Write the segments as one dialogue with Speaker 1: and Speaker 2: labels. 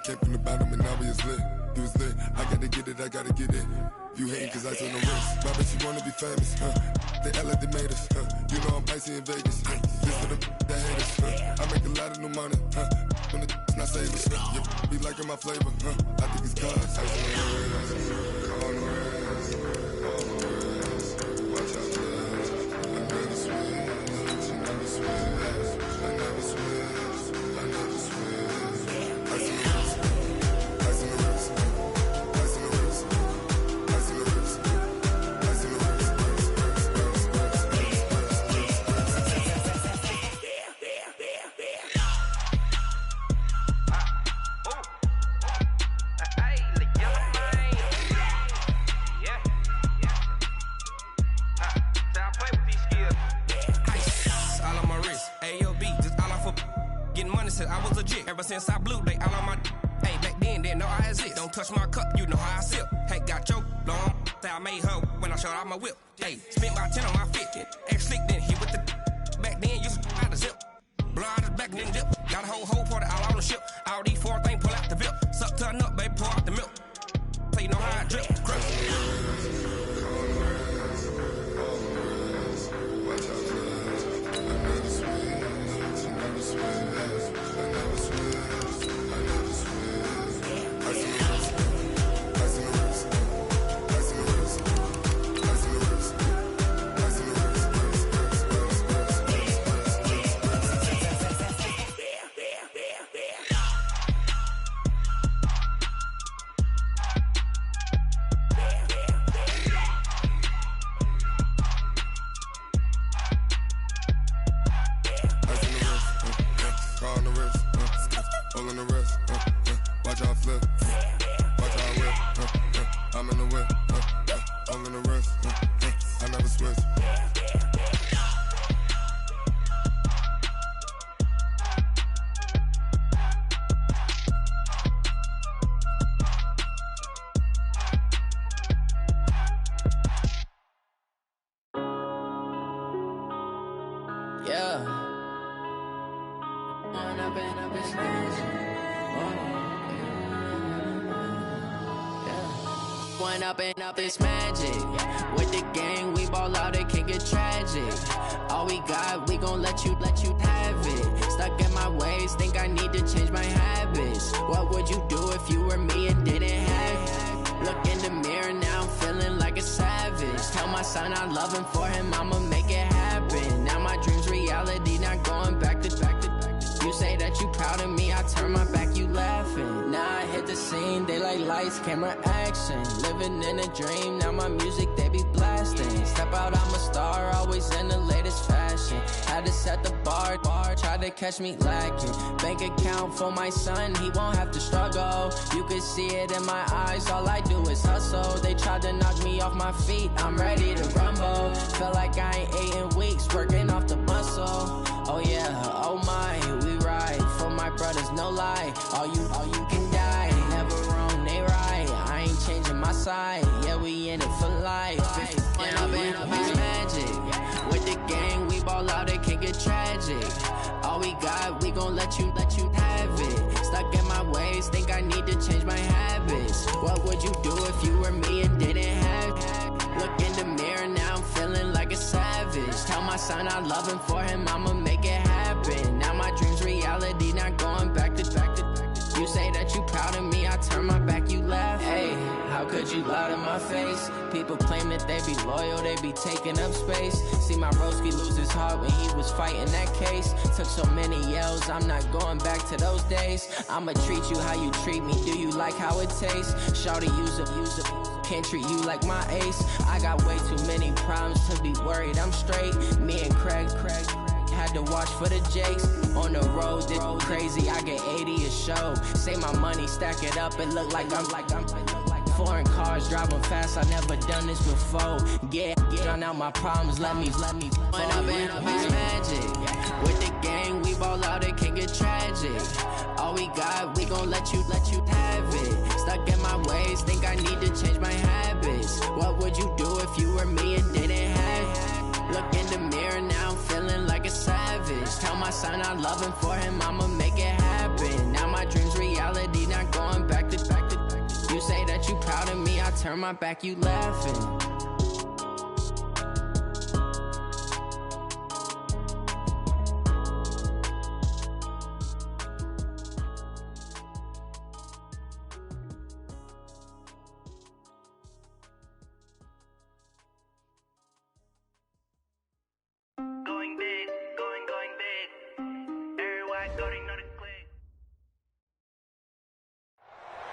Speaker 1: started, came from the bottom, and now we is lit. He was lit, I gotta get it, I gotta get it. You hating cause I took no risks. My bitch, you wanna be famous, They act like they made us, You know I'm icy in Vegas, This for the that hate us, I make a lot of new money, When the not savers, You be liking my flavor, I think it's cause ice on the wrist, on the wrist, on the wrist. Watch out, bitch, I never switch, I never switch, I never switch, I never switch. Ice on the wrist, ice on the wrist, ice on the wrist, ice on the wrist, ice on the wrist.
Speaker 2: I was legit. Ever since I blew, they all on my hey, back then, didn't know I exist. Don't touch my cup, you know how I sip. Hey, got choked, long. Say I made her when I showed out my whip. Hey, spent about 10 on my 50. Ex slick, then hit with the back then, used to out the zip. Blow out his back, then dip. Got a whole party all on the ship. All these four things, pull out the VIP. Suck to a nut, baby, pour out the milk. So you know how I drip. Crush.
Speaker 1: Watch out, bitch. I never switch, I never switch.
Speaker 3: Up this magic with the gang, we ball out, it can get tragic. All we got, we gon' let you have it. Stuck in my ways, think I need to change my habits. What would you do if you were me and didn't have it? Look in the mirror now, I'm feeling like a savage. Tell my son I love him, for him I'ma make it happen. Now my dream's reality, not going back to. You say that you proud of me, I turn my back, you laughing. Now I hit the scene, they like lights, camera, action. Living in a dream, now my music, they be blasting. Step out, I'm a star, always in the latest fashion. Had to set the bar, try to catch me lacking. Bank account for my son, he won't have to struggle. You can see it in my eyes, all I do is hustle. They tried to knock me off my feet, I'm ready to rumble. Felt like I ain't ate in weeks, working off the muscle. Oh yeah, oh my, we ride for my brothers, no lie. All you can die, never wrong, they right. I ain't changing my side, yeah, we in it for life. When up in it's magic, with the gang, we ball out, it can get tragic. All we got, we gon' let you have it. Stuck in my ways, think I need to change my habits. What would you do if you were me and didn't have it? Look in the mirror, now I'm feeling like a savage. Tell my son I love him, for him I'ma make it happen. Now my dream's reality, not going back to. You say that you proud of me, I turn my back, you laugh. Hey, how could you lie to my face? People claim that they be loyal, they be taking up space. See my broski lose his heart when he was fighting that case. Took so many yells, I'm not going back to those days. I'ma treat you how you treat me, do you like how it tastes? Shawty, use up, can't treat you like my ace. I got way too many problems to be worried, I'm straight. Me and Craig had to watch for the Jakes. On the road, this crazy, I get 80 a show. Say my money, stack it up, it look like I'm foreign cars, driving fast, I never done this before. Get drown out my problems, let me When up in it's magic, with the gang, we ball out, it can get tragic. All we got, we gon' let you have it. Stuck in my ways, think I need to change my habits. What would you do if you were me and didn't have it? Look in the mirror, now I'm feeling like a savage. Tell my son I love him, for him I'ma make it happen. Now my dream's reality, not turn my back, you laughing.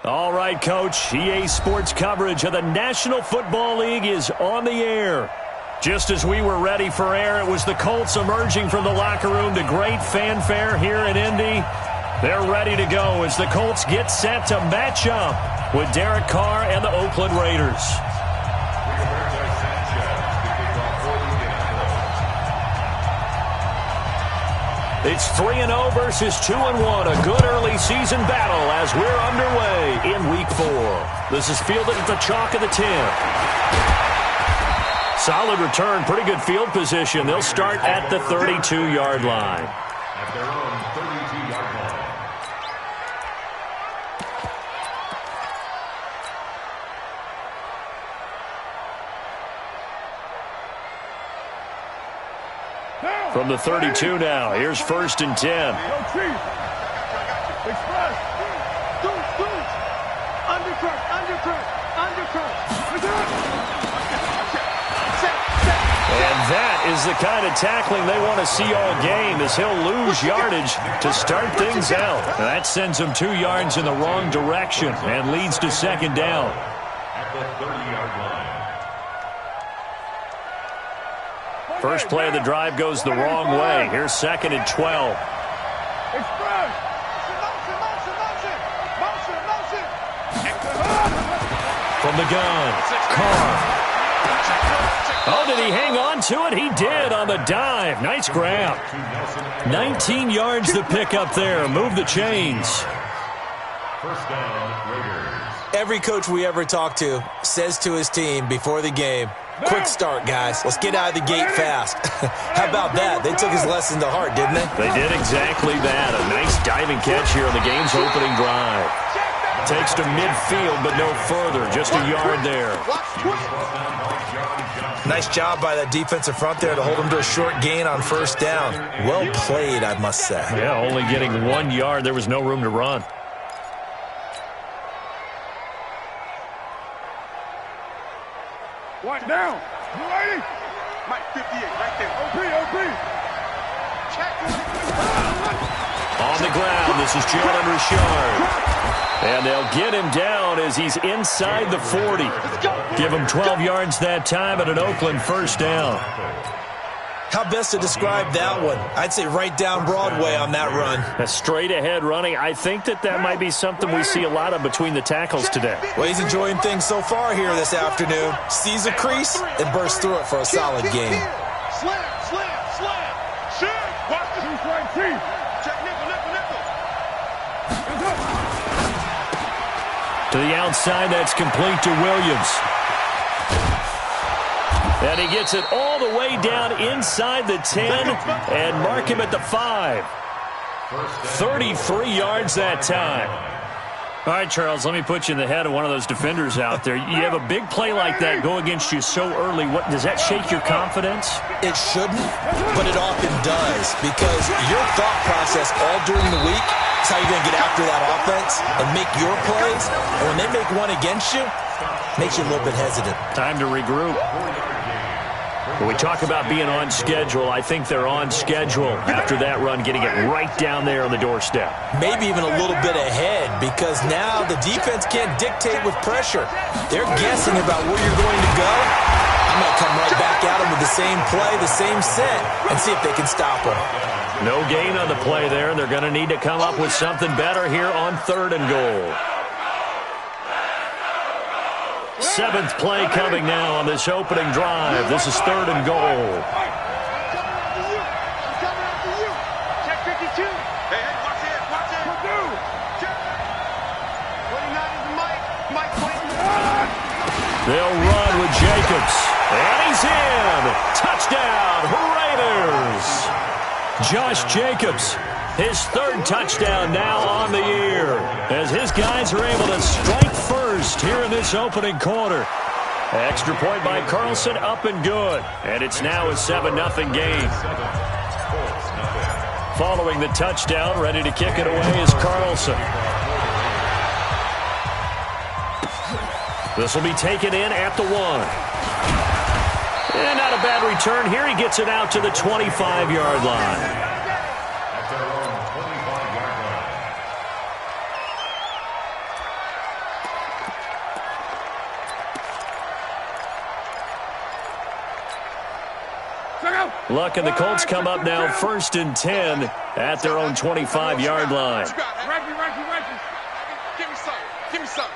Speaker 4: All right, Coach. EA Sports coverage of the National Football League is on the air. Just as we were ready for air, it was the Colts emerging from the locker room to great fanfare here in Indy. They're ready to go as the Colts get set to match up with Derek Carr and the Oakland Raiders. It's 3-0 versus 2-1, a good early season battle as we're underway in Week 4. This is fielded at the chalk of the 10. Solid return, pretty good field position. They'll start at the 32-yard line.
Speaker 5: At their own 32-yard line.
Speaker 4: From the 32 now, here's 1st and 10. And that is the kind of tackling they want to see all game, as he'll lose yardage to start things out. That sends him 2 yards in the wrong direction and leads to 2nd down.
Speaker 5: At the 30-yard line.
Speaker 4: First play of the drive goes the wrong way. Here's 2nd and 12. From the gun, Carr. Oh, did he hang on to it? He did on the dive. Nice grab. 19 yards to pick up there. Move the chains.
Speaker 5: First down, Raiders.
Speaker 6: Every coach we ever talk to says to his team before the game, quick start, guys. Let's get out of the gate fast. How about that? They took his lesson to heart, didn't they?
Speaker 4: They did exactly that. A nice diving catch here on the game's opening drive. Takes to midfield, but no further. Just a yard there.
Speaker 6: Nice job by that defensive front there to hold him to a short gain on 1st down. Well played, I must say.
Speaker 4: Yeah, only getting 1 yard. There was no room to run.
Speaker 7: One down. You ready? Mike 58, right there. OP. Check.
Speaker 4: On the ground, this is Jalen Richard. And they'll get him down as he's inside the 40. Give him 12 yards that time and an Oakland 1st down.
Speaker 6: How best to describe that one? I'd say right down Broadway on that run.
Speaker 4: A straight ahead running. I think that might be something we see a lot of between the tackles today.
Speaker 6: Well, he's enjoying things so far here this afternoon. Sees a crease and bursts through it for a solid gain.
Speaker 7: Slam. Shoot. Watch the right team. Check nickel.
Speaker 4: To the outside, that's complete to Williams. And he gets it all the way down inside the 10 and mark him at the 5. 33 yards that time. All right, Charles, let me put you in the head of one of those defenders out there. You have a big play like that go against you so early. What does that shake your confidence?
Speaker 6: It shouldn't, but it often does, because your thought process all during the week is how you're going to get after that offense and make your plays. And when they make one against you, it makes you a little bit hesitant.
Speaker 4: Time to regroup. When we talk about being on schedule, I think they're on schedule after that run, getting it right down there on the doorstep.
Speaker 6: Maybe even a little bit ahead, because now the defense can't dictate with pressure. They're guessing about where you're going to go. I'm going to come right back at them with the same play, the same set, and see if they can stop them.
Speaker 4: No gain on the play there. They're going to need to come up with something better here on 3rd and goal. 7th play coming now on this opening drive. This is 3rd and goal.
Speaker 7: Check 52. Hey, watch it. Mike Clayton.
Speaker 4: They'll run with Jacobs. And he's in. Touchdown, Raiders. Josh Jacobs, his 3rd touchdown now on the year, as his guys are able to strike first here in this Colts opening quarter. Extra point by Carlson, up and good. And it's now a 7-0 game. Following the touchdown, ready to kick it away is Carlson. This will be taken in at the 1. And not a bad return here. He gets it out to the 25-yard line. Luck and the Colts come up now 1st and 10 at their own 25-yard line.
Speaker 7: Give me some.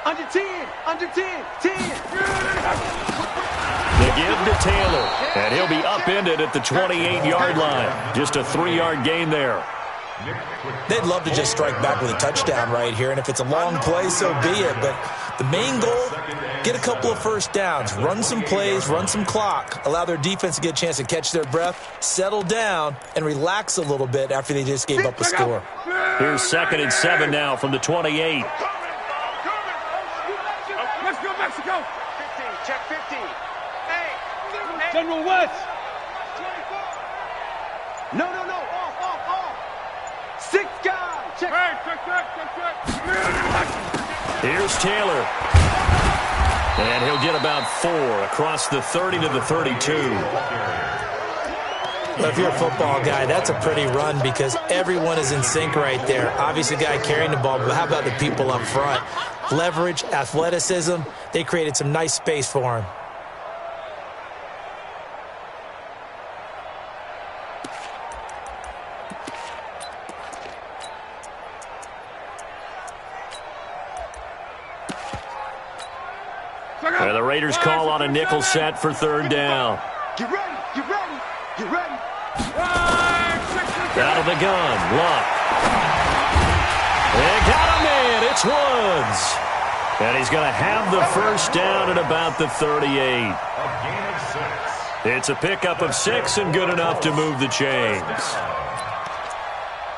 Speaker 8: Under 10, under 10, 10.
Speaker 4: The give to Taylor, and he'll be upended at the 28-yard line. Just a 3-yard gain there.
Speaker 6: They'd love to just strike back with a touchdown right here, and if it's a long play, so be it. But the main goal, get a couple of first downs, run some plays, run some clock, allow their defense to get a chance to catch their breath, settle down, and relax a little bit after they just gave up a score.
Speaker 4: Here's 2nd and 7 now from the 28.
Speaker 7: Let's go, Mexico.
Speaker 8: 15, check 15. Hey.
Speaker 7: General West.
Speaker 8: No. Off. 6 guys. Check.
Speaker 7: Hey, check.
Speaker 4: Here's Taylor. And he'll get about 4 across the 30 to the 32.
Speaker 6: Well, if you're a football guy, that's a pretty run because everyone is in sync right there. Obviously, the guy carrying the ball, but how about the people up front? Leverage, athleticism, they created some nice space for him.
Speaker 4: And the Raiders call on a nickel set for 3rd down.
Speaker 8: Get ready.
Speaker 4: Out of the gun, Luck. They got him in. It's Woods. And he's going to have the first down at about the 38. It's a pickup of 6 and good enough to move the chains.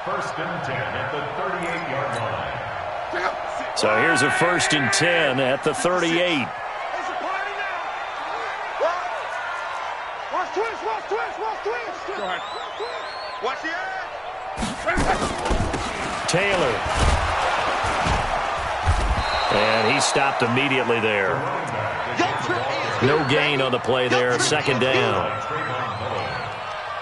Speaker 5: 1st and 10 at the 38-yard line.
Speaker 4: So here's a 1st and 10 at the 38.
Speaker 7: Go ahead.
Speaker 8: Watch the edge.
Speaker 4: Taylor. And he stopped immediately there. No gain on the play there. 2nd down.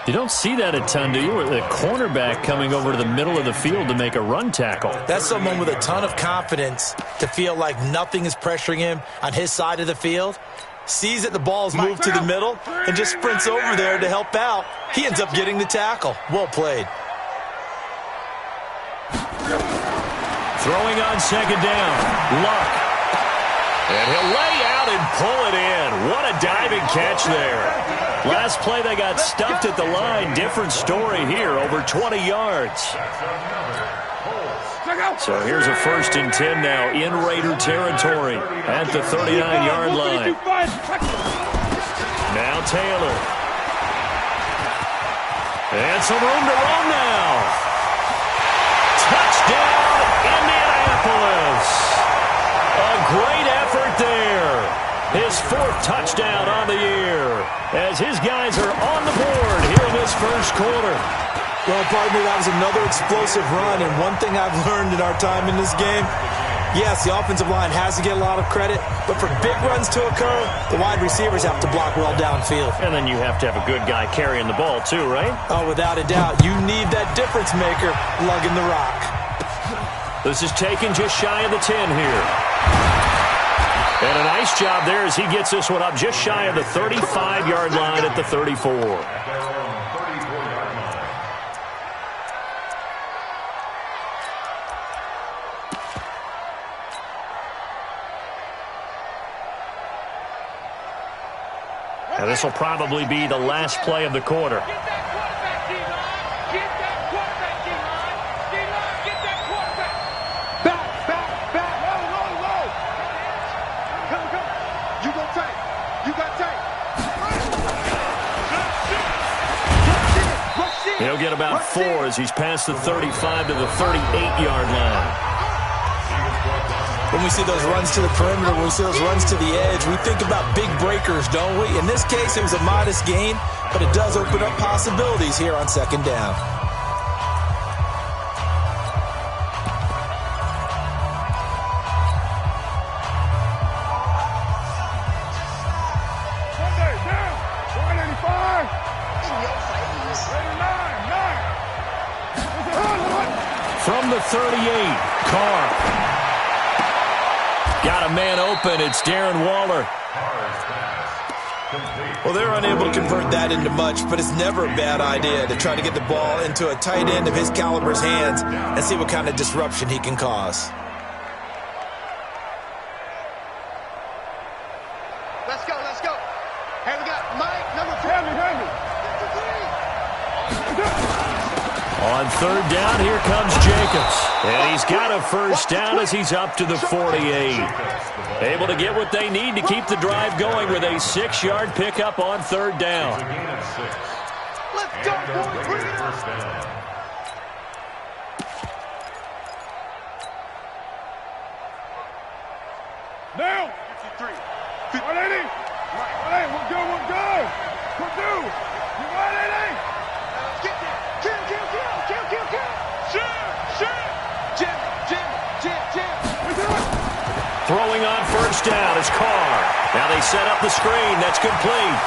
Speaker 4: You don't see that a ton, do you? The cornerback coming over to the middle of the field to make a run tackle.
Speaker 6: That's someone with a ton of confidence to feel like nothing is pressuring him on his side of the field. Sees that the ball's moved to the middle and just sprints over there to help out. He ends up getting the tackle. Well played.
Speaker 4: Throwing on 2nd down. Luck. And he'll lay out and pull it in. What a diving catch there. Last play they got stuffed at the line. Different story here. Over 20 yards. So here's a 1st and 10 now in Raider territory at the 39-yard line. Now Taylor. And some room to run now. Touchdown, Indianapolis. A great effort there. His 4th touchdown on the year as his guys are on the board here in this first quarter.
Speaker 6: Well, partner, that was another explosive run, and one thing I've learned in our time in this game, yes, the offensive line has to get a lot of credit, but for big runs to occur, the wide receivers have to block well downfield.
Speaker 4: And then you have to have a good guy carrying the ball too, right?
Speaker 6: Oh, without a doubt. You need that difference maker lugging the rock.
Speaker 4: This is taken just shy of the 10 here. And a nice job there as he gets this one up just shy of the 35-yard line at the 34. And this will probably be the last play of the quarter. He'll get about 4 as he's past the 35 to the 38-yard line.
Speaker 6: When we see those runs to the perimeter, when we see those runs to the edge, we think about big breakers, don't we? In this case, it was a modest gain, but it does open up possibilities here on second down.
Speaker 4: From the 38, Carr. Got a man open. It's Darren Waller.
Speaker 6: Well, they're unable to convert that into much, but it's never a bad idea to try to get the ball into a tight end of his caliber's hands and see what kind of disruption he can cause.
Speaker 8: Let's go, let's go. Hey, we got Mike, number 10.
Speaker 4: On third down, here comes Jacobs. And he's got a first down as he's up to the 48. Able to get what they need to keep the drive going with a 6-yard pickup on third down.
Speaker 8: Let's go, boys. Bring it up.
Speaker 7: Now.
Speaker 8: 53.
Speaker 7: 180. 180. We're good. We're good. We're due. You 180.
Speaker 8: Get there. Kill. Jim.
Speaker 4: Throwing on first down is Carr. Now they set up the screen. That's complete.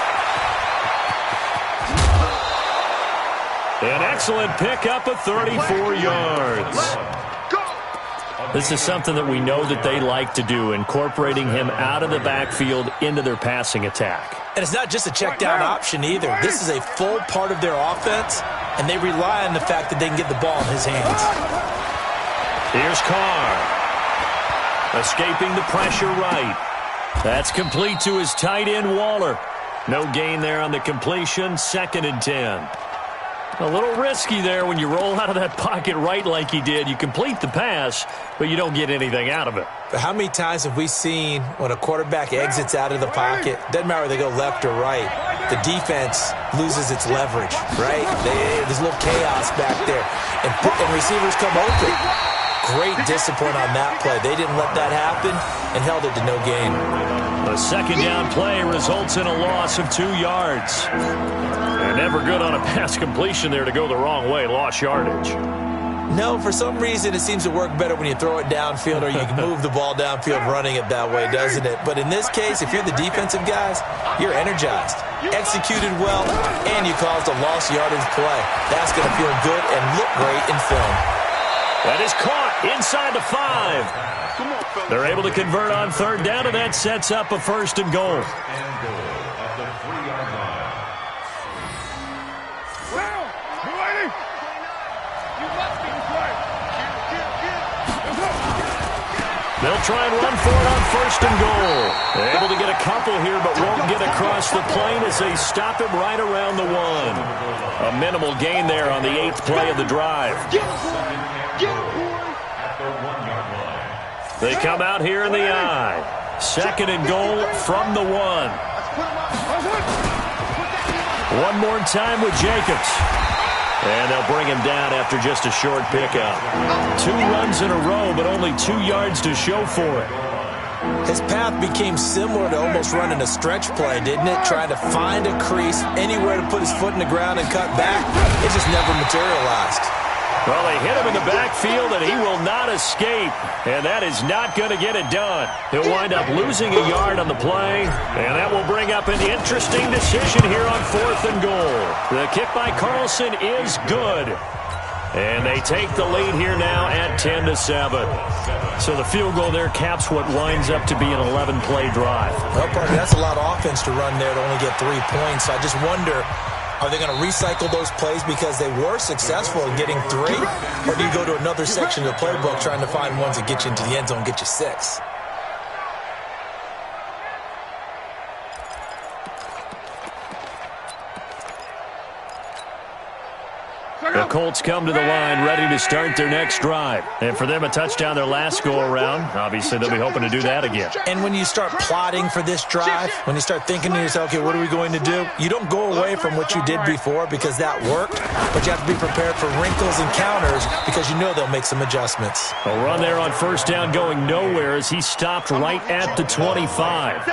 Speaker 4: An excellent pickup of 34 yards. This is something that we know that they like to do, incorporating him out of the backfield into their passing attack.
Speaker 6: And it's not just a check down option either. This is a full part of their offense, and they rely on the fact that they can get the ball in his hands.
Speaker 4: Here's Carr. Escaping the pressure right. That's complete to his tight end, Waller. No gain there on the completion. 2nd and 10. A little risky there when you roll out of that pocket right like he did. You complete the pass, but you don't get anything out of it.
Speaker 6: But how many times have we seen when a quarterback exits out of the pocket, doesn't matter whether they go left or right, the defense loses its leverage, right? There's a little chaos back there, and receivers come open. Great discipline on that play. They didn't let that happen and held it to no gain.
Speaker 4: The second down play results in a loss of 2 yards. And never good on a pass completion there to go the wrong way. Lost yardage.
Speaker 6: No, for some reason it seems to work better when you throw it downfield or you can move the ball downfield running it that way, doesn't it? But in this case, if you're the defensive guys, you're energized, executed well, and you caused a lost yardage play. That's going to feel good and look great in film.
Speaker 4: That is caught inside the 5. They're able to convert on third down, and that sets up a 1st and goal. They'll try and run for it on 1st and goal. They're able to get a couple here, but won't get across the plane as they stop him right around the 1. A minimal gain there on the 8th play of the drive. They come out here in the I. 2nd and goal from the 1. One more time with Jacobs. And they'll bring him down after just a short pickup. 2 runs in a row, but only 2 yards to show for it.
Speaker 6: His path became similar to almost running a stretch play, didn't it? Trying to find a crease, anywhere to put his foot in the ground and cut back. It just never materialized.
Speaker 4: Well, they hit him in the backfield, and he will not escape. And that is not going to get it done. He'll wind up losing a yard on the play, and that will bring up an interesting decision here on 4th and goal. The kick by Carlson is good. And they take the lead here now at 10-7. So the field goal there caps what winds up to be an 11-play drive.
Speaker 6: Well, partner, that's a lot of offense to run there to only get 3 points. I just wonder, are they going to recycle those plays because they were successful in getting 3? Or do you go to another section of the playbook trying to find ones that get you into the end zone and get you 6?
Speaker 4: The Colts come to the line ready to start their next drive. And for them, a touchdown their last go-around. Obviously, they'll be hoping to do that again.
Speaker 6: And when you start plotting for this drive, when you start thinking to yourself, okay, what are we going to do? You don't go away from what you did before because that worked, but you have to be prepared for wrinkles and counters because you know they'll make some adjustments.
Speaker 4: A run there on first down going nowhere as he stopped right at the 25.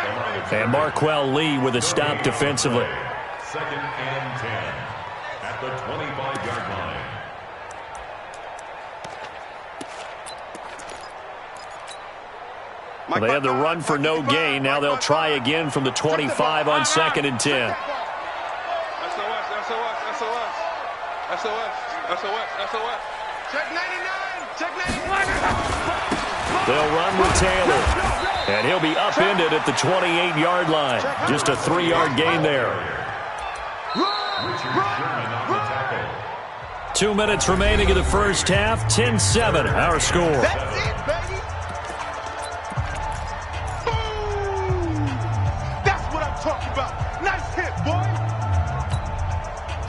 Speaker 4: And Marquell Lee with a stop defensively.
Speaker 5: 2nd and 10 at the 25-yard line.
Speaker 4: Well, they had the run for no gain. Now they'll try again from the 25 on 2nd and 10.
Speaker 8: SOS. Check 99. Check 99.
Speaker 4: They'll run with Taylor. And he'll be upended at the 28-yard line. Just a 3-yard gain there. 2 minutes remaining in the first half. 10-7, our score.
Speaker 8: That's it, baby. Boom. That's what I'm talking about. Nice hit, boy.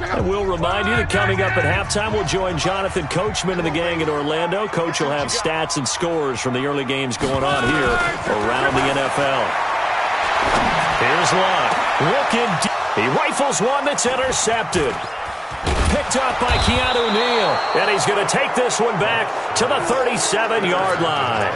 Speaker 4: And we'll remind you that coming up at halftime, we'll join Jonathan Coachman and the gang in Orlando. Coach will have stats and scores from the early games going on here around the NFL. Here's Lott. Looking deep. He rifles one that's intercepted. Picked up by Keanu Neal. And he's going to take this one back to the 37-yard line.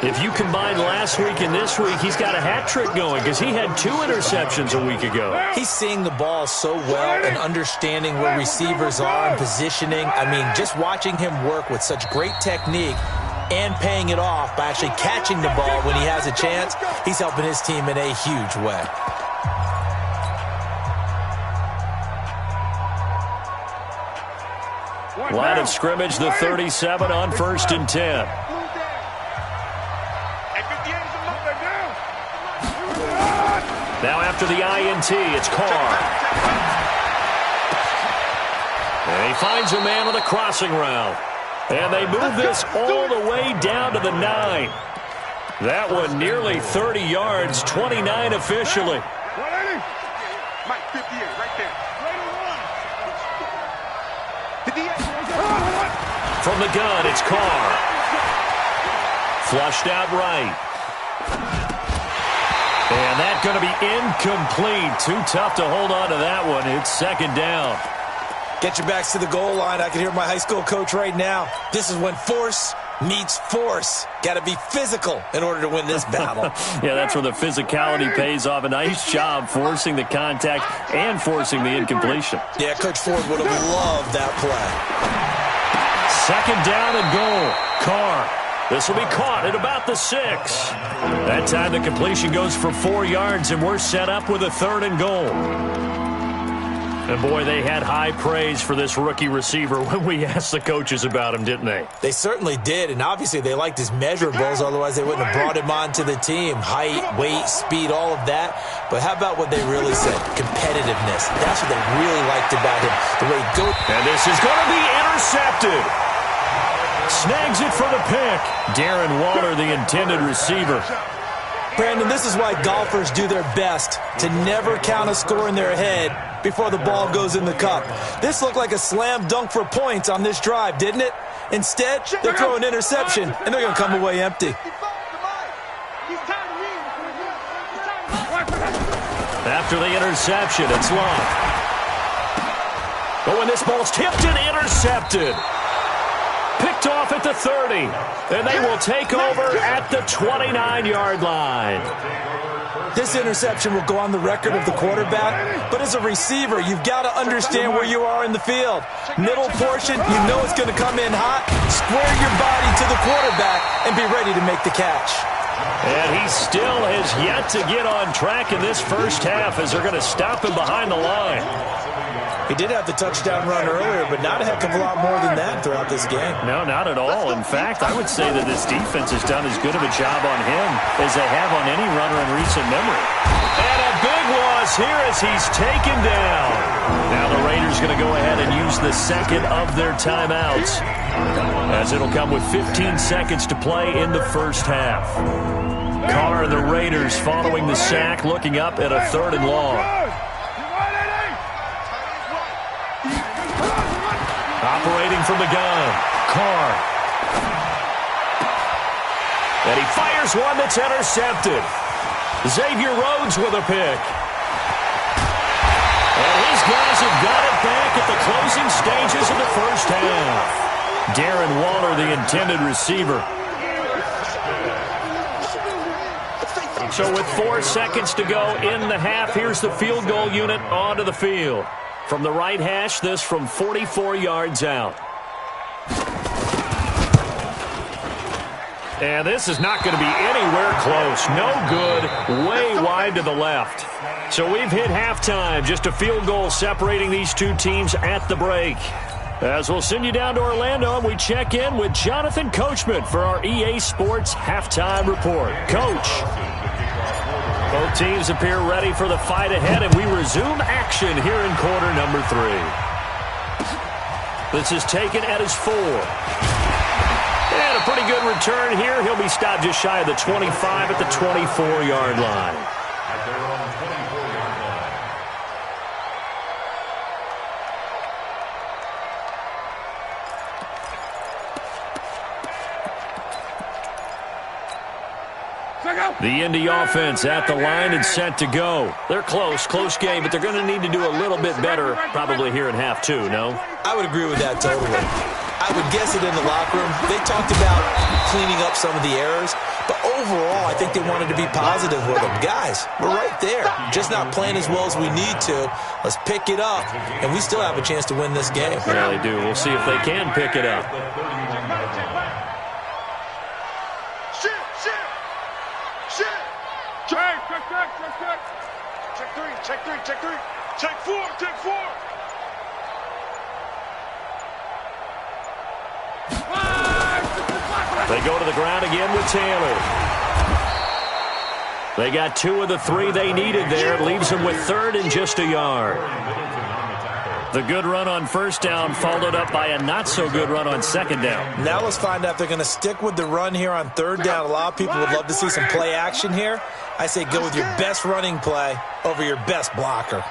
Speaker 4: If you combine last week and this week, he's got a hat trick going because he had 2 interceptions a week ago.
Speaker 6: He's seeing the ball so well and understanding where receivers are and positioning. I mean, just watching him work with such great technique and paying it off by actually catching the ball when he has a chance, he's helping his team in a huge way.
Speaker 4: Line of scrimmage, the 37 on 1st and 10. Now after the INT, it's Carr. And he finds a man on the crossing route. And they move this all the way down to the 9. That one nearly 30 yards, 29 officially.
Speaker 8: Mike, 58, right there.
Speaker 4: From the gun, it's Carr. Flushed out right. And that's going to be incomplete. Too tough to hold on to that one. It's 2nd down.
Speaker 6: Get your backs to the goal line. I can hear my high school coach right now. This is when force meets force. Got to be physical in order to win this battle.
Speaker 4: Yeah, that's where the physicality pays off. A nice job forcing the contact and forcing the incompletion.
Speaker 6: Yeah, Coach Ford would have loved that play.
Speaker 4: 2nd down and goal. Carr. This will be caught at about the 6. That time the completion goes for 4 yards, and we're set up with a 3rd and goal. And, boy, they had high praise for this rookie receiver when we asked the coaches about him, didn't they?
Speaker 6: They certainly did, and obviously they liked his measurables, otherwise they wouldn't have brought him onto the team. Height, weight, speed, all of that. But how about what they really said? Competitiveness. That's what they really liked about him, the way he goes.
Speaker 4: And this is going to be intercepted. Snags it for the pick. Darren Waller, the intended receiver.
Speaker 6: Brandon, this is why golfers do their best to never count a score in their head before the ball goes in the cup. This looked like a slam dunk for points on this drive, didn't it? Instead, they're throwing interception, and they're going to come away empty.
Speaker 4: After the interception, it's Lott. Oh, and this ball's tipped and intercepted. Picked off at the 30, and they will take over at the 29-yard line.
Speaker 6: This interception will go on the record of the quarterback, but as a receiver, you've got to understand where you are in the field. Middle portion, you know it's going to come in hot. Square your body to the quarterback and be ready to make the catch.
Speaker 4: And he still has yet to get on track in this first half as they're going to stop him behind the line.
Speaker 6: He did have the touchdown run earlier, but not a heck of a lot more than that throughout this game.
Speaker 4: No, not at all. In fact, I would say that this defense has done as good of a job on him as they have on any runner in recent memory. And a big loss here as he's taken down. Now the Raiders going to go ahead and use the second of their timeouts, as it'll come with 15 seconds to play in the first half. Carr and the Raiders following the sack, looking up at a 3rd and long. operating from the gun. Carr. And he fires one that's intercepted. Xavier Rhodes with a pick. And his guys have got it back at the closing stages of the first half. Darren Waller, the intended receiver. So with 4 seconds to go in the half, here's the field goal unit onto the field. From the right hash, this from 44 yards out. And this is not going to be anywhere close. No good. Way wide to the left. So we've hit halftime. Just a field goal separating these two teams at the break. As we'll send you down to Orlando, and we check in with Jonathan Coachman for our EA Sports Halftime Report. Coach. Both teams appear ready for the fight ahead, and we resume action here in quarter number 3. This is taken at his 4. And a pretty good return here. He'll be stopped just shy of the 25 at the 24-yard line. The Indy offense at the line and set to go. They're close game, but they're going to need to do a little bit better probably here in half 2, no?
Speaker 6: I would agree with that totally. I would guess it in the locker room. They talked about cleaning up some of the errors, but overall, I think they wanted to be positive with them. Guys, we're right there. Just not playing as well as we need to. Let's pick it up, and we still have a chance to win this game.
Speaker 4: Yeah, they do. We'll see if they can pick it up.
Speaker 7: Check 4.
Speaker 4: They go to the ground again with Taylor. They got 2 of the 3 they needed there. It leaves them with 3rd and just a yard. The good run on first down followed up by a not-so-good run on second down.
Speaker 6: Now let's find out if they're going to stick with the run here on 3rd down. A lot of people would love to see some play action here. I say go with your best running play over your best blocker.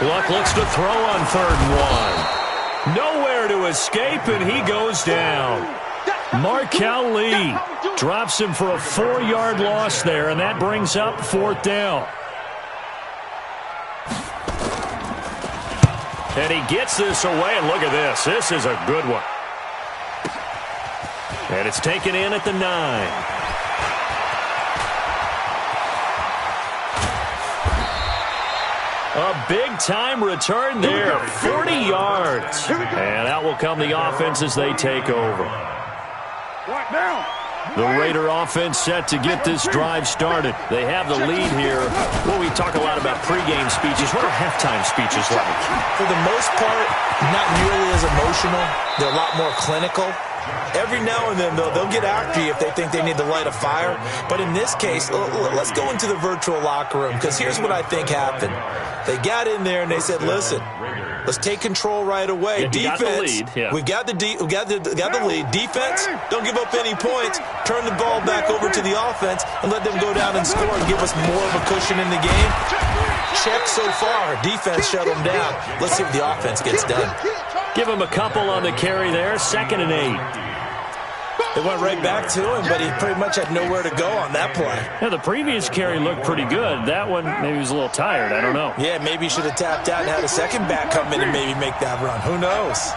Speaker 4: Luck looks to throw on 3rd and 1. Nowhere to escape, and he goes down. Markel Lee drops him for a 4-yard loss there, and that brings up 4th down. And he gets this away, and look at this. This is a good one. And it's taken in at the 9. A big-time return there, 40 yards. And out will come the offense as they take over. The Raider offense set to get this drive started. They have the lead here. Well, we talk a lot about pregame speeches. What are halftime speeches like?
Speaker 6: For the most part, not nearly as emotional. They're a lot more clinical. Every now and then, they'll get after you if they think they need to light a fire. But in this case, let's go into the virtual locker room, because here's what I think happened. They got in there and they said, listen, let's take control right away.
Speaker 4: Yeah,
Speaker 6: defense, we've got the lead. Defense, don't give up any points. Turn the ball back over to the offense and let them go down and score and give us more of a cushion in the game. Check so far. Defense shut them down. Let's see what the offense gets done.
Speaker 4: Give him a couple on the carry there, 2nd and 8.
Speaker 6: They went right back to him, but he pretty much had nowhere to go on that play.
Speaker 4: Yeah, the previous carry looked pretty good. That one, maybe he was a little tired. I don't know.
Speaker 6: Yeah, maybe he should have tapped out and had a second back come in and maybe make that run. Who knows?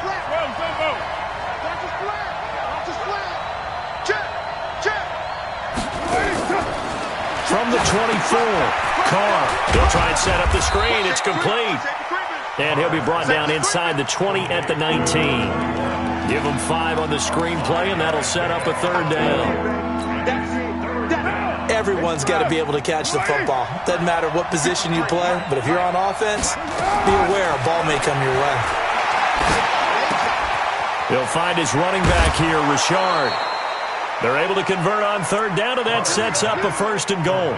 Speaker 4: From the 24, Carr. He'll try and set up the screen. It's complete. And he'll be brought down inside the 20 at the 19. Give him 5 on the screenplay, and that'll set up a 3rd down.
Speaker 6: Everyone's got to be able to catch the football. Doesn't matter what position you play, but if you're on offense, be aware a ball may come your way.
Speaker 4: He'll find his running back here, Richard. They're able to convert on 3rd down, and that sets up a 1st and goal.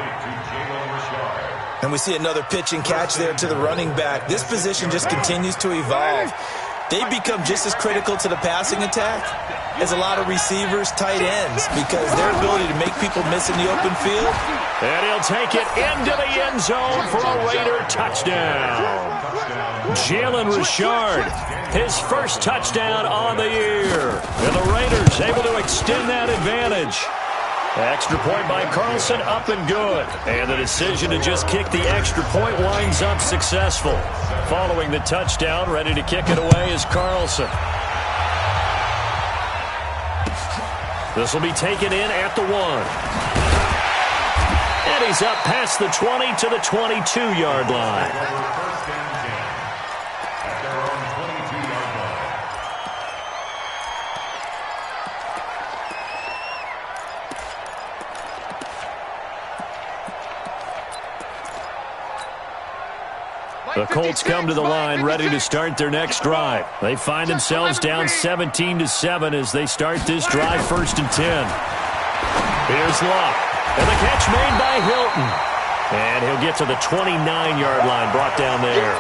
Speaker 6: And we see another pitch and catch there to the running back. This position just continues to evolve. They become just as critical to the passing attack is a lot of receivers, tight ends, because their ability to make people miss in the open field.
Speaker 4: And he'll take it into the end zone for a Raider touchdown. Jalen Richard, his first touchdown on the year. And the Raiders able to extend that advantage. Extra point by Carlson, up and good. And the decision to just kick the extra point winds up successful. Following the touchdown, ready to kick it away is Carlson. This will be taken in at the 1. And he's up past the 20 to the 22-yard line. The Colts come to the line ready to start their next drive. They find themselves down 17-7 as they start this drive, 1st and 10. Here's Luck. And the catch made by Hilton. And he'll get to the 29-yard line, brought down there.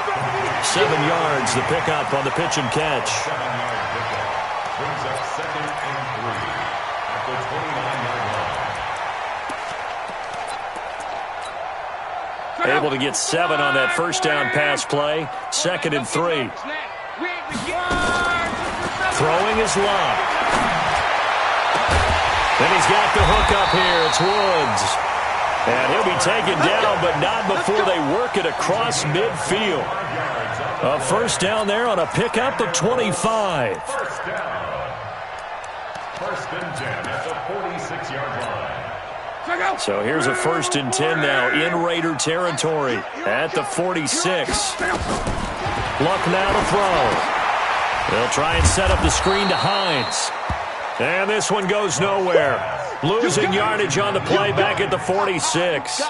Speaker 4: 7 yards, the pickup on the pitch and catch.
Speaker 5: 7-yard pickup brings up 2nd and 3 at the 29-yard line.
Speaker 4: Able to get 7 on that first down pass play. 2nd and 3. Throwing is Luck. And he's got the hook up here. It's Woods. And he'll be taken down, but not before they work it across midfield. A first down there on a pickup of 25.
Speaker 5: First down. 1st and 10 at the 46-yard line.
Speaker 4: So here's a 1st and 10 now in Raider territory at the 46. Luck now to throw. They'll try and set up the screen to Hines. And this one goes nowhere. Losing yardage on the play back at the 46.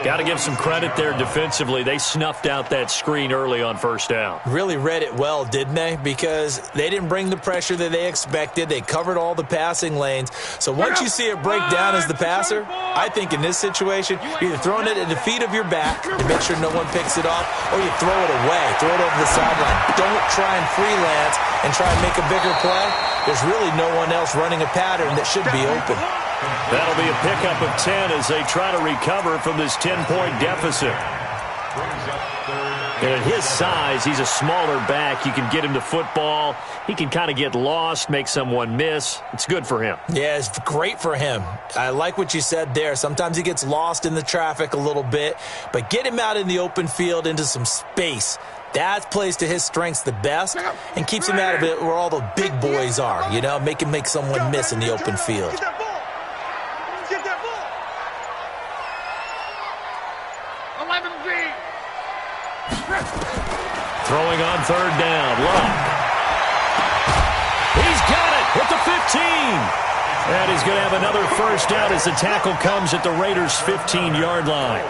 Speaker 4: Got to give some credit there defensively. They snuffed out that screen early on 1st down.
Speaker 6: Really read it well, didn't they? Because they didn't bring the pressure that they expected. They covered all the passing lanes. So once you see it break down as the passer, I think in this situation, you're either throwing it at the feet of your back to make sure no one picks it off, or you throw it away, throw it over the sideline. Don't try and freelance and try and make a bigger play. There's really no one else running a pattern that should be open.
Speaker 4: That'll be a pickup of 10 as they try to recover from this 10-point deficit. And at his size, he's a smaller back. You can get him to football. He can kind of get lost, make someone miss. It's good for him.
Speaker 6: Yeah, it's great for him. I like what you said there. Sometimes he gets lost in the traffic a little bit, but get him out in the open field into some space. That plays to his strengths the best and keeps him out of it where all the big boys are, you know, make someone miss in the open field.
Speaker 7: Get that ball. 11B.
Speaker 4: Throwing on 3rd down. Luck. He's got it at the 15. And he's going to have another first down as the tackle comes at the Raiders' 15-yard line.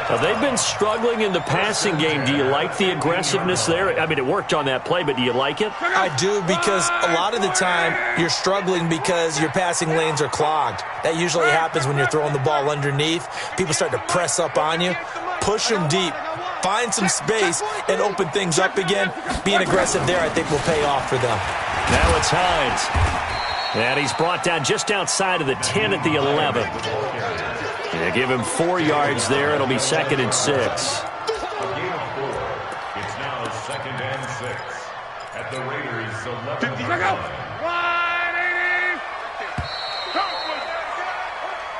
Speaker 4: Now, they've been struggling in the passing game. Do you like the aggressiveness there? I mean, it worked on that play, but do you like it?
Speaker 6: I do, because a lot of the time you're struggling because your passing lanes are clogged. That usually happens when you're throwing the ball underneath. People start to press up on you. Push them deep. Find some space and open things up again. Being aggressive there, I think, will pay off for them.
Speaker 4: Now it's Hines. And he's brought down just outside of the 10 at the 11. They give him 4 yards there. It'll be 2nd and 6.
Speaker 5: A gain of 4. It's now 2nd and 6 at the Raiders' 11-yard line.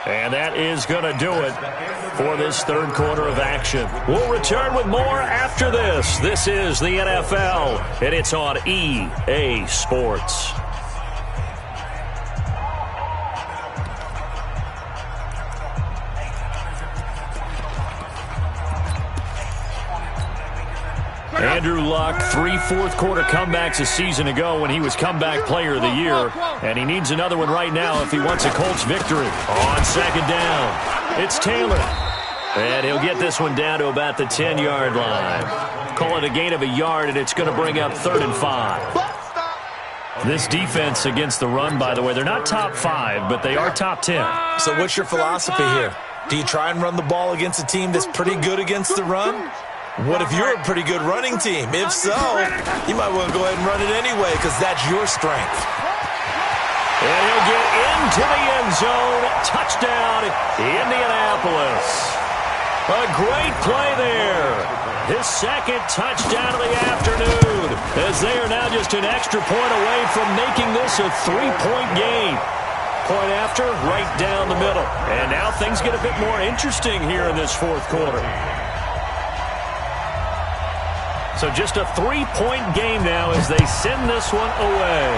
Speaker 4: And that is going to do it for this 3rd quarter of action. We'll return with more after this. This is the NFL, and it's on EA Sports. Andrew Luck, 3 fourth-quarter comebacks a season ago when he was comeback player of the year, and he needs another one right now if he wants a Colts victory. On 2nd down, it's Taylor, and he'll get this one down to about the 10-yard line. Call it a gain of a yard, and it's going to bring up 3rd and 5. This defense against the run, by the way, they're not top 5, but they are top 10.
Speaker 6: So what's your philosophy here? Do you try and run the ball against a team that's pretty good against the run? What if you're a pretty good running team? If so, you might want to go ahead and run it anyway because that's your strength.
Speaker 4: And he'll get into the end zone. Touchdown, Indianapolis. A great play there. His second touchdown of the afternoon, as they are now just an extra point away from making this a 3-point game. Point after, right down the middle. And now things get a bit more interesting here in this fourth quarter. So just a 3-point game now as they send this one away.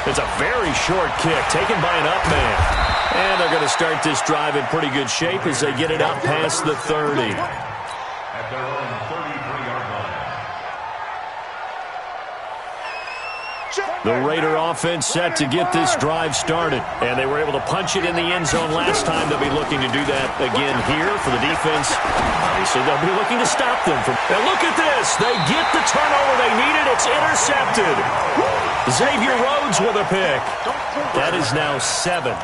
Speaker 4: It's a very short kick taken by an up man. And they're going to start this drive in pretty good shape as they get it up past the 30.
Speaker 5: At their own 33-yard line.
Speaker 4: The Raider offense set to get this drive started. And they were able to punch it in the end zone last time. They'll be looking to do that again here for the defense. Obviously, they'll be looking to stop them from. And look at this. They get the turnover they needed. It's intercepted. Xavier Rhodes with a pick. That is now 7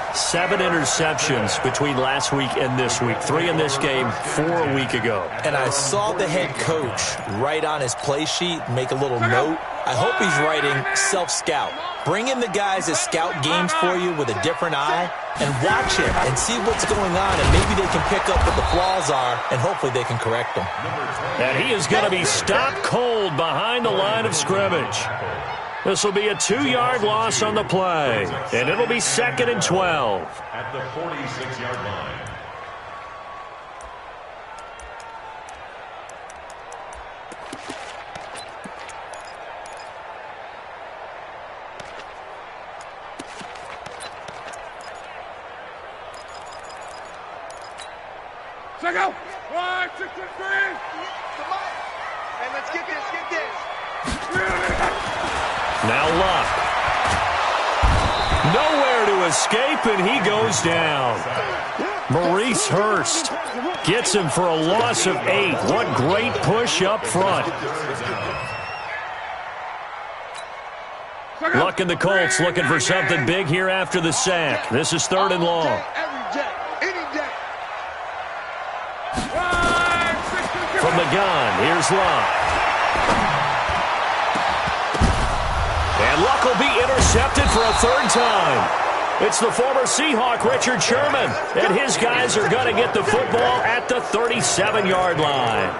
Speaker 4: interceptions between last week and this week. 3 in this game, 4 a week ago.
Speaker 6: And I saw the head coach write on his play sheet, make a little note. I hope he's writing self-scout. Bring in the guys that scout games for you with a different eye and watch him and see what's going on, and maybe they can pick up what the flaws are, and hopefully they can correct them.
Speaker 4: And he is going to be stopped cold behind the line of scrimmage. This will be a 2-yard loss on the play, and it'll be 2nd and 12.
Speaker 5: At the 46-yard line.
Speaker 7: Check out. 1, 2, 3. Hey, let's get this.
Speaker 4: Now Luck. Nowhere to escape, and he goes down. Maurice Hurst gets him for a loss of 8. What great push up front. Luck and the Colts looking for something big here after the sack. This is 3rd and long. From the gun, here's Luck. And Luck will be intercepted for a 3rd time. It's the former Seahawk, Richard Sherman. And his guys are going to get the football at the 37-yard line.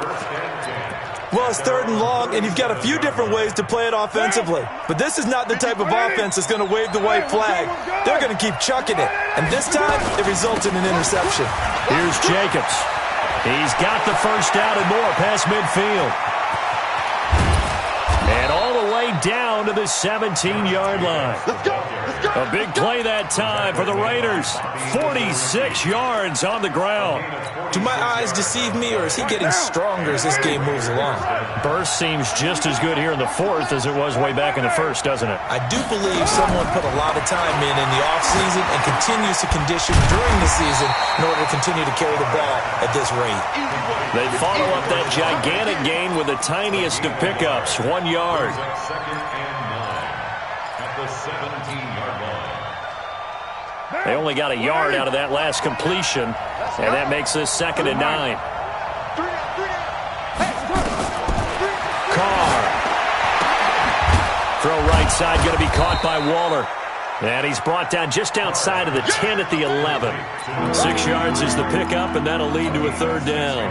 Speaker 6: Well, it's 3rd and long, and you've got a few different ways to play it offensively. But this is not the type of offense that's going to wave the white flag. They're going to keep chucking it. And this time, it results in an interception.
Speaker 4: Here's Jacobs. He's got the first down and more past midfield. And all the way down to the 17-yard line. A big play that time for the Raiders. 46 yards on the ground.
Speaker 6: Do my eyes deceive me, or is he getting stronger as this game moves along?
Speaker 4: Burst seems just as good here in the 4th as it was way back in the 1st, doesn't it?
Speaker 6: I do believe someone put a lot of time in the offseason and continues to condition during the season in order to continue to carry the ball at this rate.
Speaker 4: They follow up that gigantic gain with the tiniest of pickups, 1 yard.
Speaker 5: 2nd and 9 at the 17-yard line.
Speaker 4: They only got a yard out of that last completion, and that makes this 2nd and 9. Carr. Throw right side, going to be caught by Waller. And he's brought down just outside of the 10 at the 11. 6 yards is the pickup, and that'll lead to a 3rd down.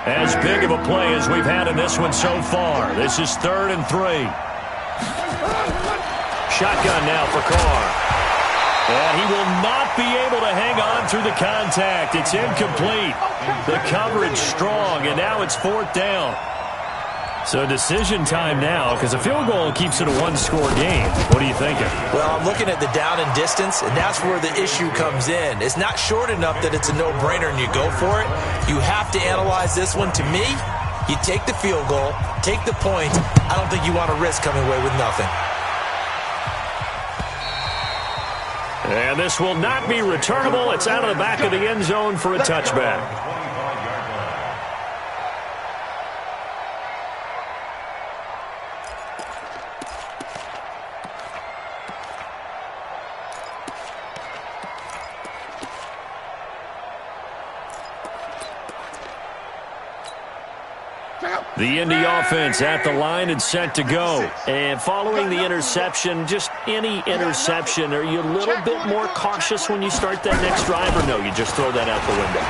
Speaker 4: As big of a play as we've had in this one so far. This is 3rd and 3. Shotgun now for Carr. And he will not be able to hang on through the contact. It's incomplete. The coverage strong, and now it's 4th down. So decision time now, because a field goal keeps it a 1-score game. What are you thinking?
Speaker 6: Well, I'm looking at the down and distance, and that's where the issue comes in. It's not short enough that it's a no-brainer and you go for it. You have to analyze this one. To me, you take the field goal, take the point. I don't think you want to risk coming away with nothing.
Speaker 4: And this will not be returnable. It's out of the back of the end zone for a touchback. The Indy offense at the line and set to go. And following the interception, just any interception, are you a little bit more cautious when you start that next drive, or no, you just throw that out the window?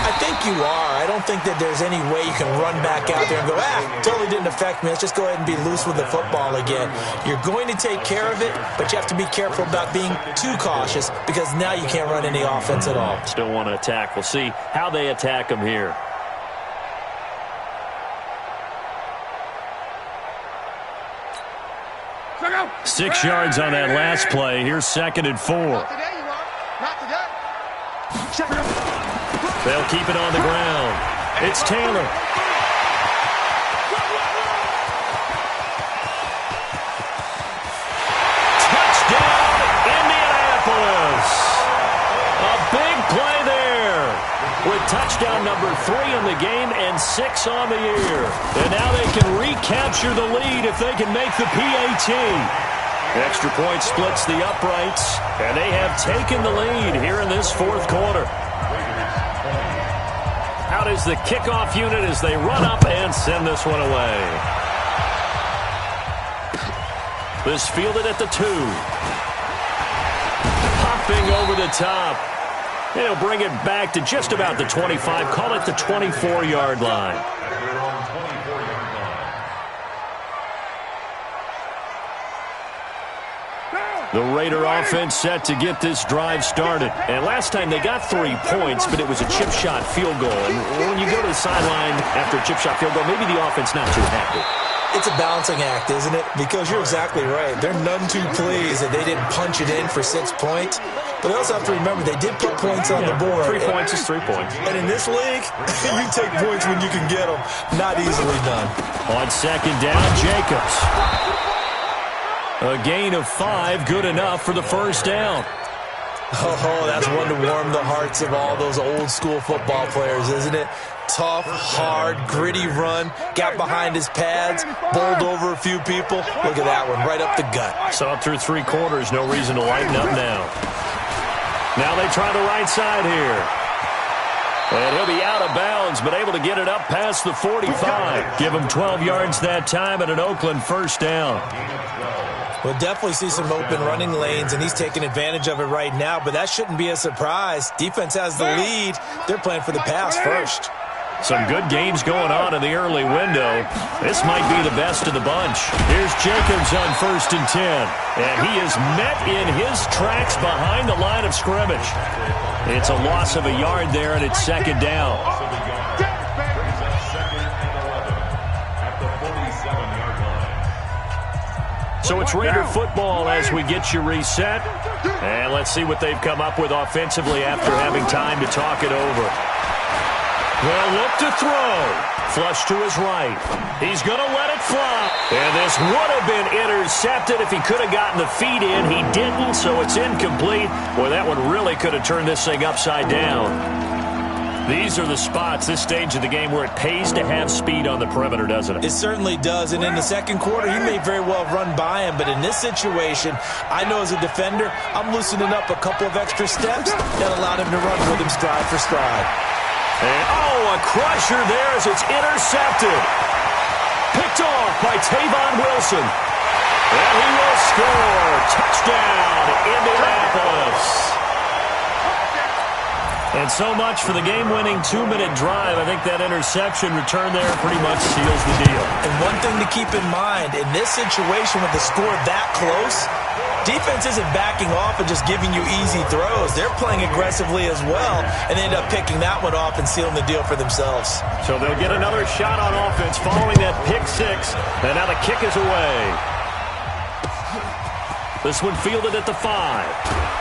Speaker 6: I think you are. I don't think that there's any way you can run back out there and go, totally didn't affect me. Let's just go ahead and be loose with the football again. You're going to take care of it, but you have to be careful about being too cautious because now you can't run any offense at all.
Speaker 4: Still want to attack. We'll see how they attack them here. 6 yards on that last play. Here's 2nd and 4. They'll keep it on the ground. It's Taylor. Touchdown, Indianapolis. A big play there with touchdown number 3 in the game and 6 on the year. And now they can recapture the lead if they can make the PAT. Extra point splits the uprights, and they have taken the lead here in this 4th quarter. Out is the kickoff unit as they run up and send this one away. This fielded at the 2. Hopping over the top. They'll bring it back to just about the 25. Call it the 24-yard line. The Raider offense set to get this drive started. And last time they got 3 points, but it was a chip shot field goal. And when you go to the sideline after a chip shot field goal, maybe the offense not too happy.
Speaker 6: It's a balancing act, isn't it? Because you're exactly right. They're none too pleased that they didn't punch it in for 6 points. But they also have to remember they did put points on the board.
Speaker 4: 3 points is 3 points.
Speaker 6: And in this league, you take points when you can get them. Not easily done.
Speaker 4: On 2nd down, Jacobs. A gain of 5, good enough for the 1st down.
Speaker 6: Oh, that's one to warm the hearts of all those old school football players, isn't it? Tough, hard, gritty run, got behind his pads, bowled over a few people. Look at that one, right up the gut.
Speaker 4: So up through 3 quarters, no reason to lighten up now. Now they try the right side here. And he'll be out of bounds, but able to get it up past the 45. Give him 12 yards that time at an Oakland 1st down.
Speaker 6: We'll definitely see some open running lanes, and he's taking advantage of it right now, but that shouldn't be a surprise. Defense has the lead. They're playing for the pass first.
Speaker 4: Some good games going on in the early window. This might be the best of the bunch. Here's Jacobs on 1st and 10. And he is met in his tracks behind the line of scrimmage. It's a loss of a yard there, and it's 2nd down. So it's Raider football as we get you reset. And let's see what they've come up with offensively after having time to talk it over. They'll look to throw. Flush to his right. He's going to let it fly. And this would have been intercepted if he could have gotten the feet in. He didn't, so it's incomplete. Boy, that one really could have turned this thing upside down. These are the spots, this stage of the game, where it pays to have speed on the perimeter, doesn't it?
Speaker 6: It certainly does, and in the 2nd quarter, he may very well run by him, but in this situation, I know as a defender, I'm loosening up a couple of extra steps that allowed him to run with him stride for stride.
Speaker 4: And, a crusher there as it's intercepted. Picked off by Tavon Wilson. And he will score. Touchdown, Indianapolis. And so much for the game-winning 2-minute drive. I think that interception return there pretty much seals the deal.
Speaker 6: And one thing to keep in mind, in this situation with the score that close, defense isn't backing off and just giving you easy throws. They're playing aggressively as well, and they end up picking that one off and sealing the deal for themselves.
Speaker 4: So they'll get another shot on offense following that pick 6. And now the kick is away. This one fielded at the 5.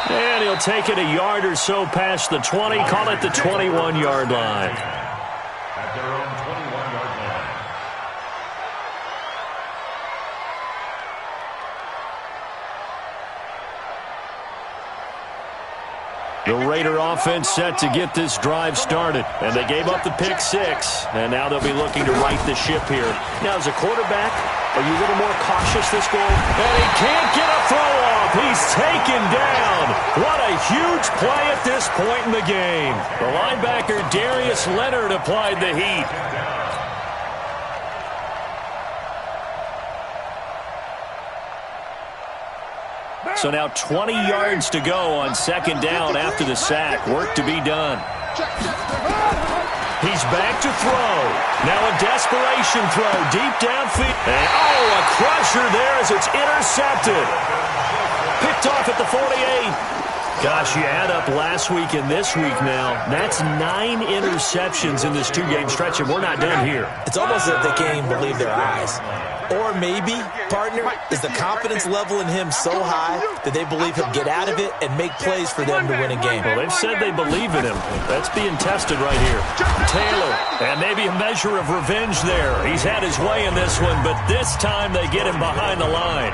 Speaker 4: And he'll take it a yard or so past the 20. Call it the 21-yard line.
Speaker 5: At their own 21-yard line.
Speaker 4: The Raider offense set to get this drive started. And they gave up the pick 6. And now they'll be looking to right the ship here. Now, as a quarterback, are you a little more cautious this goal? And he can't get a throw off. He's taken down. What a huge play at this point in the game. The linebacker, Darius Leonard, applied the heat. So now 20 yards to go on second down after the sack. Work to be done. He's back to throw. Now a desperation throw deep downfield. And, a crusher there as it's intercepted. Picked off at the 48. Gosh, you add up last week and this week now. That's 9 interceptions in this 2-game stretch, and we're not done here.
Speaker 6: It's almost as if they can't even believe their eyes. Or maybe, partner, is the confidence level in him so high that they believe he'll get out of it and make plays for them to win a game.
Speaker 4: Well, they've said they believe in him. That's being tested right here. Taylor, and maybe a measure of revenge there. He's had his way in this one, but this time they get him behind the line.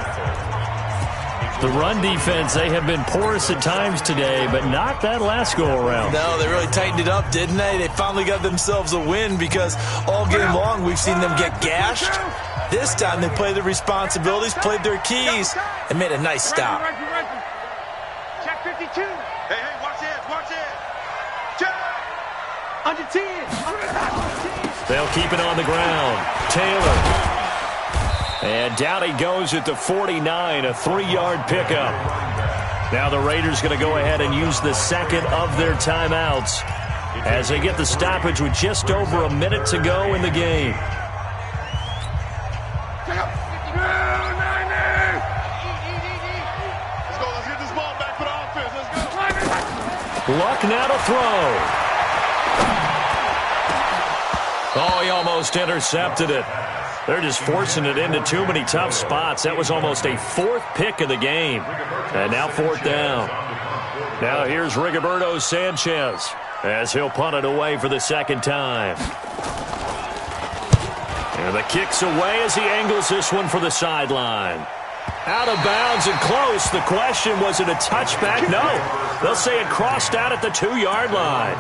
Speaker 4: The run defense, they have been porous at times today, but not that last go-around.
Speaker 6: No, they really tightened it up, didn't they? They finally got themselves a win because all game long we've seen them get gashed. This time they played their responsibilities, played their keys, and made a nice stop.
Speaker 7: Check 52. Hey, watch it. Check. Under 10.
Speaker 4: They'll keep it on the ground. Taylor. And down he goes at the 49, a 3-yard pickup. Now the Raiders going to go ahead and use the second of their timeouts as they get the stoppage with just over a minute to go in the game.
Speaker 7: Let's get this ball back for the offense. Let's go.
Speaker 4: Luck now to throw. Oh, he almost intercepted it. They're just forcing it into too many tough spots. That was almost a 4th pick of the game. And now 4th down. Now here's Rigoberto Sanchez as he'll punt it away for the second time. And the kick's away as he angles this one for the sideline. Out of bounds and close. The question, was it a touchback? No. They'll say it crossed out at the 2-yard line.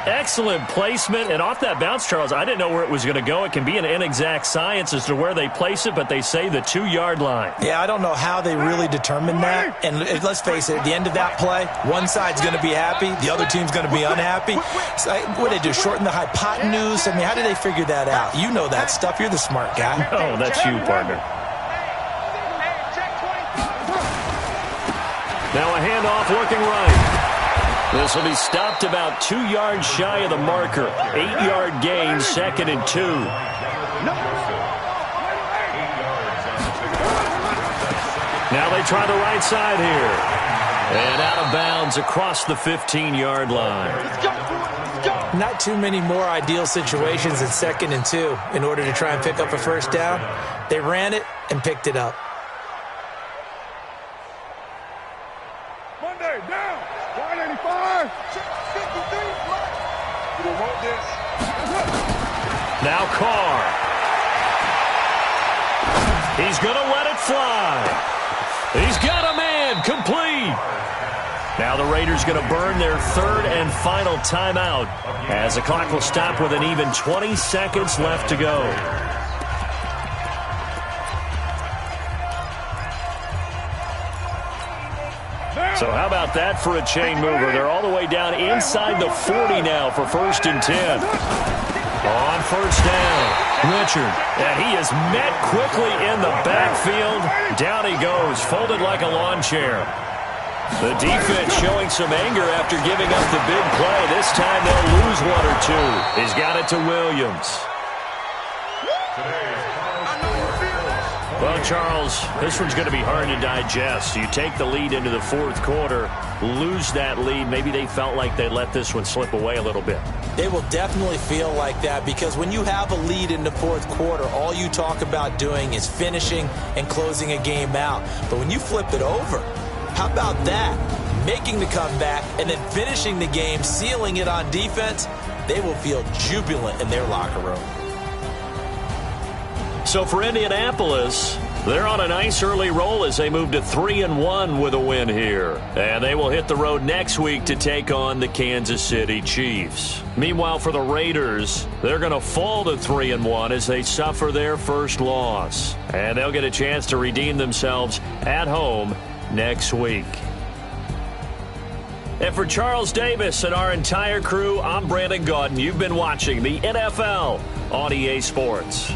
Speaker 4: Excellent placement, and off that bounce, Charles, I didn't know where it was going to go. It can be an inexact science as to where they place it, but they say the 2-yard line.
Speaker 6: Yeah, I don't know how they really determined that. And let's face it, at the end of that play, one side's going to be happy, the other team's going to be unhappy. So, what did they do, shorten the hypotenuse? I mean, how did they figure that out? You know that stuff. You're the smart guy.
Speaker 4: Oh, that's you, partner. Now a handoff looking right. This will be stopped about 2 yards shy of the marker. 8-yard gain, 2nd and 2. Now they try the right side here. And out of bounds across the 15-yard line.
Speaker 6: Not too many more ideal situations in 2nd and 2 in order to try and pick up a first down. They ran it and picked it up.
Speaker 7: Monday, down. 185. 53. You want this.
Speaker 4: Now Carr. He's going to let it fly. He's got a man. Complete. Now the Raiders going to burn their 3rd and final timeout as the clock will stop with an even 20 seconds left to go. So how about that for a chain mover? They're all the way down inside the 40 now for 1st and 10. On 1st down, Richard. And he is met quickly in the backfield. Down he goes, folded like a lawn chair. The defense showing some anger after giving up the big play. This time they'll lose 1 or 2. He's got it to Williams. Well, Charles, this one's going to be hard to digest. You take the lead into the 4th quarter, lose that lead. Maybe they felt like they let this one slip away a little bit.
Speaker 6: They will definitely feel like that because when you have a lead in the 4th quarter, all you talk about doing is finishing and closing a game out. But when you flip it over, how about that? Making the comeback and then finishing the game, sealing it on defense, they will feel jubilant in their locker room.
Speaker 4: So for Indianapolis, they're on a nice early roll as they move to 3-1 with a win here. And they will hit the road next week to take on the Kansas City Chiefs. Meanwhile, for the Raiders, they're going to fall to 3-1 as they suffer their first loss. And they'll get a chance to redeem themselves at home next week. And for Charles Davis and our entire crew, I'm Brandon Gaudin. You've been watching the NFL on EA Sports.